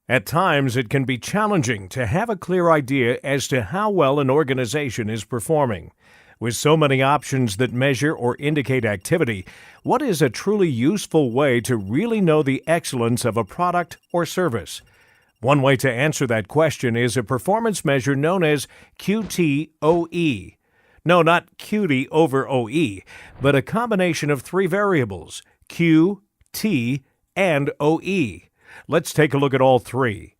At times, it can be challenging to have a clear idea as to how well an organization is performing. With so many options that measure or indicate activity, what is a truly useful way to really know the excellence of a product or service? One way to answer that question is a performance measure known as QTOE. No, not QT over OE, but a combination of three variables, Q, T, and OE. Let's take a look at all three.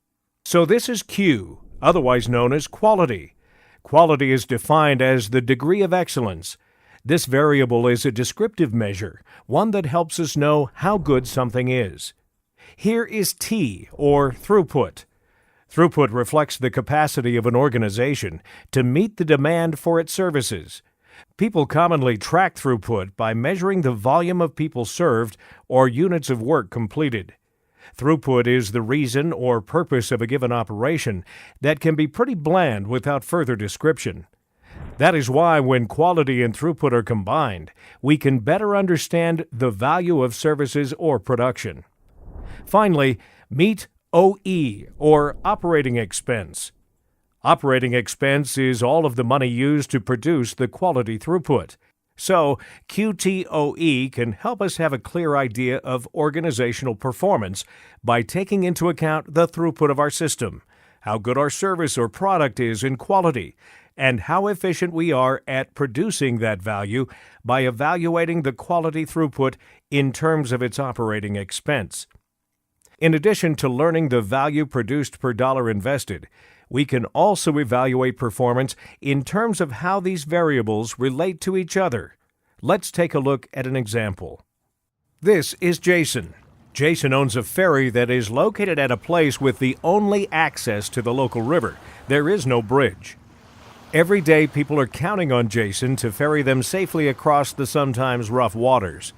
So this is Q, otherwise known as quality. Quality is defined as the degree of excellence. This variable is a descriptive measure, one that helps us know how good something is. Here is T, or throughput. Throughput reflects the capacity of an organization to meet the demand for its services. People commonly track throughput by measuring the volume of people served or units of work completed. Throughput is the reason or purpose of a given operation that can be pretty bland without further description. That is why when quality and throughput are combined, we can better understand the value of services or production. Finally, meet OE, or operating expense. Operating expense is all of the money used to produce the quality throughput. So, QTOE can help us have a clear idea of organizational performance by taking into account the throughput of our system, how good our service or product is in quality, and how efficient we are at producing that value by evaluating the quality throughput in terms of its operating expense. In addition to learning the value produced per dollar invested, we can also evaluate performance in terms of how these variables relate to each other. Let's take a look at an example. This is Jason. Jason owns a ferry that is located at a place with the only access to the local river. There is no bridge. Every day, people are counting on Jason to ferry them safely across the sometimes rough waters.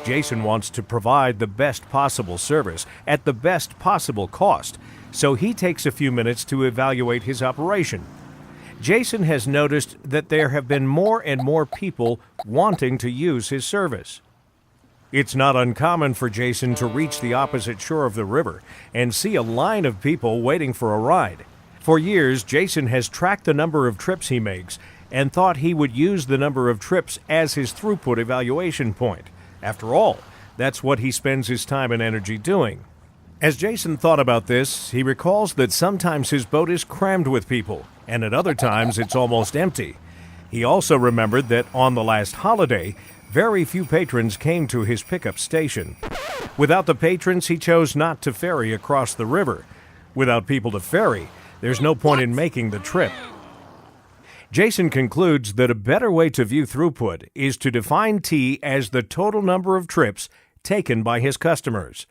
Jason wants to provide the best possible service at the best possible cost, so he takes a few minutes to evaluate his operation. Jason has noticed that there have been more and more people wanting to use his service. It's not uncommon for Jason to reach the opposite shore of the river and see a line of people waiting for a ride. For years, Jason has tracked the number of trips he makes and thought he would use the number of trips as his throughput evaluation point. After all, that's what he spends his time and energy doing. As Jason thought about this, he recalls that sometimes his boat is crammed with people, and at other times it's almost empty. He also remembered that on the last holiday, very few patrons came to his pickup station. Without the patrons, he chose not to ferry across the river. Without people to ferry, there's no point in making the trip. Jason concludes that a better way to view throughput is to define T as the total number of trips taken by his customers.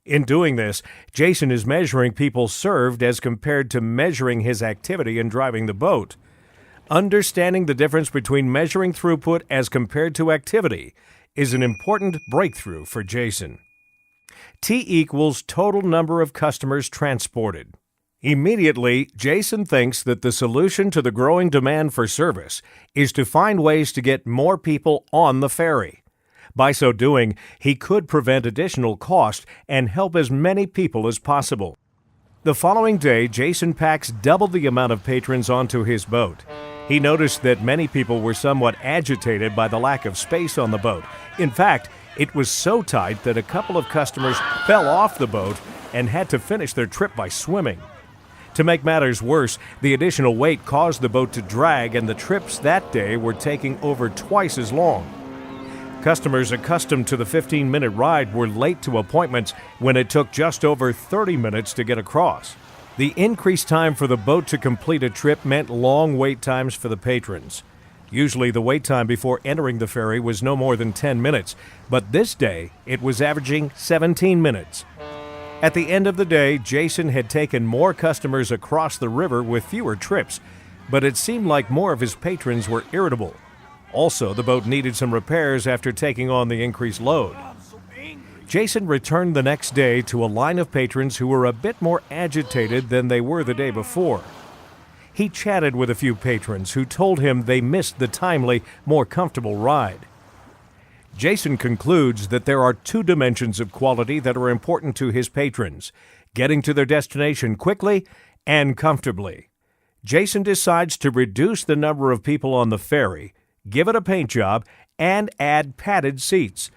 In doing this, Jason is measuring people served as compared to measuring his activity in driving the boat. Understanding the difference between measuring throughput as compared to activity is an important breakthrough for Jason. T equals total number of customers transported. Immediately, Jason thinks that the solution to the growing demand for service is to find ways to get more people on the ferry. By so doing, he could prevent additional cost and help as many people as possible. The following day, Jason packs double the amount of patrons onto his boat. He noticed that many people were somewhat agitated by the lack of space on the boat. In fact, it was so tight that a couple of customers fell off the boat and had to finish their trip by swimming. To make matters worse, the additional weight caused the boat to drag, and the trips that day were taking over twice as long. Customers accustomed to the 15-minute ride were late to appointments when it took just over 30 minutes to get across. The increased time for the boat to complete a trip meant long wait times for the patrons. Usually the wait time before entering the ferry was no more than 10 minutes, but this day it was averaging 17 minutes. At the end of the day, Jason had taken more customers across the river with fewer trips, but it seemed like more of his patrons were irritable. Also, the boat needed some repairs after taking on the increased load. Jason returned the next day to a line of patrons who were a bit more agitated than they were the day before. He chatted with a few patrons who told him they missed the timely, more comfortable ride. Jason concludes that there are two dimensions of quality that are important to his patrons: getting to their destination quickly and comfortably. Jason decides to reduce the number of people on the ferry, give it a paint job, and add padded seats.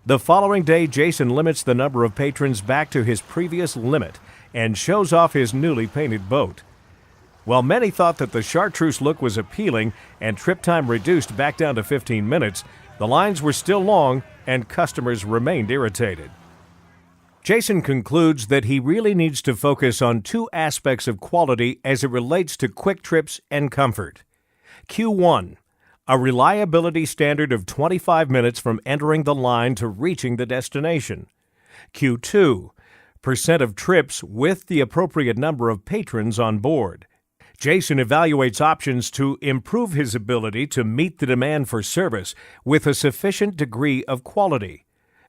The following day, Jason limits the number of patrons back to his previous limit and shows off his newly painted boat. While many thought that the chartreuse look was appealing and trip time reduced back down to 15 minutes, the lines were still long and customers remained irritated. Jason concludes that he really needs to focus on two aspects of quality as it relates to quick trips and comfort. Q1. A reliability standard of 25 minutes from entering the line to reaching the destination. Q2. Percent of trips with the appropriate number of patrons on board. Jason evaluates options to improve his ability to meet the demand for service with a sufficient degree of quality.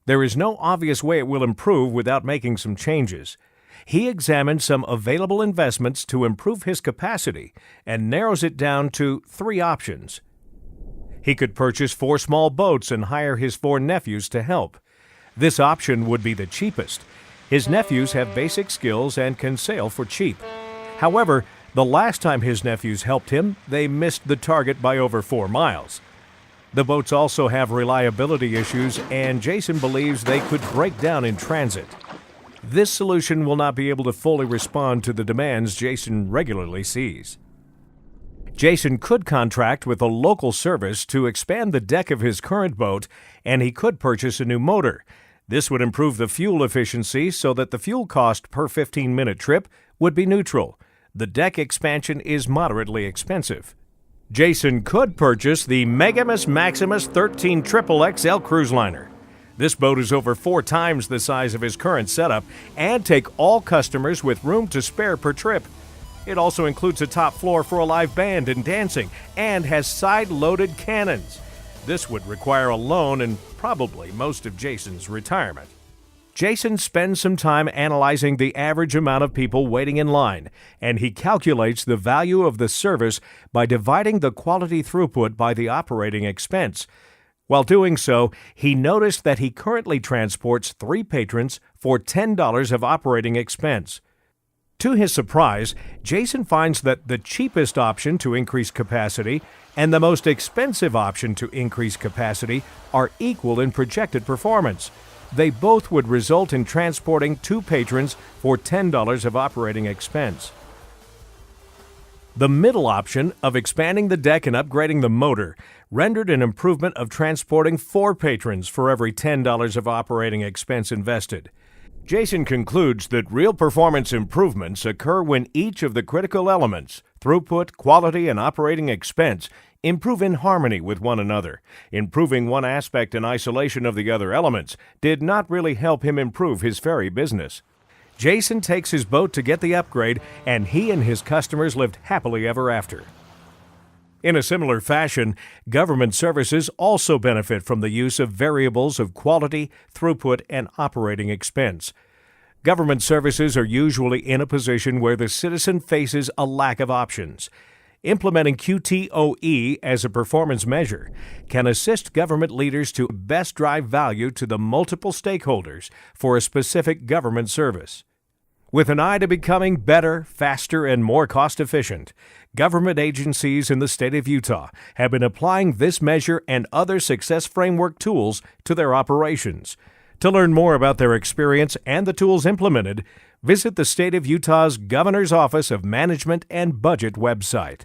There is no obvious way it will improve without making some changes. He examines some available investments to improve his capacity and narrows it down to 3 options. He could purchase 4 small boats and hire his 4 nephews to help. This option would be the cheapest. His nephews have basic skills and can sail for cheap. However, the last time his nephews helped him, they missed the target by over 4 miles. The boats also have reliability issues, and Jason believes they could break down in transit. This solution will not be able to fully respond to the demands Jason regularly sees. Jason could contract with a local service to expand the deck of his current boat, and he could purchase a new motor. This would improve the fuel efficiency so that the fuel cost per 15-minute trip would be neutral. The deck expansion is moderately expensive. Jason could purchase the Megamus Maximus 13 XXL cruise liner. This boat is over 4 times the size of his current setup and take all customers with room to spare per trip. It also includes a top floor for a live band and dancing and has side-loaded cannons. This would require a loan and probably most of Jason's retirement. Jason spends some time analyzing the average amount of people waiting in line, and he calculates the value of the service by dividing the quality throughput by the operating expense. While doing so, he noticed that he currently transports 3 patrons for $10 of operating expense. To his surprise, Jason finds that the cheapest option to increase capacity and the most expensive option to increase capacity are equal in projected performance. They both would result in transporting 2 patrons for $10 of operating expense. The middle option of expanding the deck and upgrading the motor rendered an improvement of transporting 4 patrons for every $10 of operating expense invested. Jason concludes that real performance improvements occur when each of the critical elements, throughput, quality, and operating expense, improve in harmony with one another. Improving one aspect in isolation of the other elements did not really help him improve his ferry business. Jason takes his boat to get the upgrade, and he and his customers lived happily ever after. In a similar fashion, government services also benefit from the use of variables of quality, throughput, and operating expense. Government services are usually in a position where the citizen faces a lack of options. Implementing QTOE as a performance measure can assist government leaders to best drive value to the multiple stakeholders for a specific government service. With an eye to becoming better, faster, and more cost-efficient, government agencies in the state of Utah have been applying this measure and other success framework tools to their operations. To learn more about their experience and the tools implemented, visit the state of Utah's Governor's Office of Management and Budget website.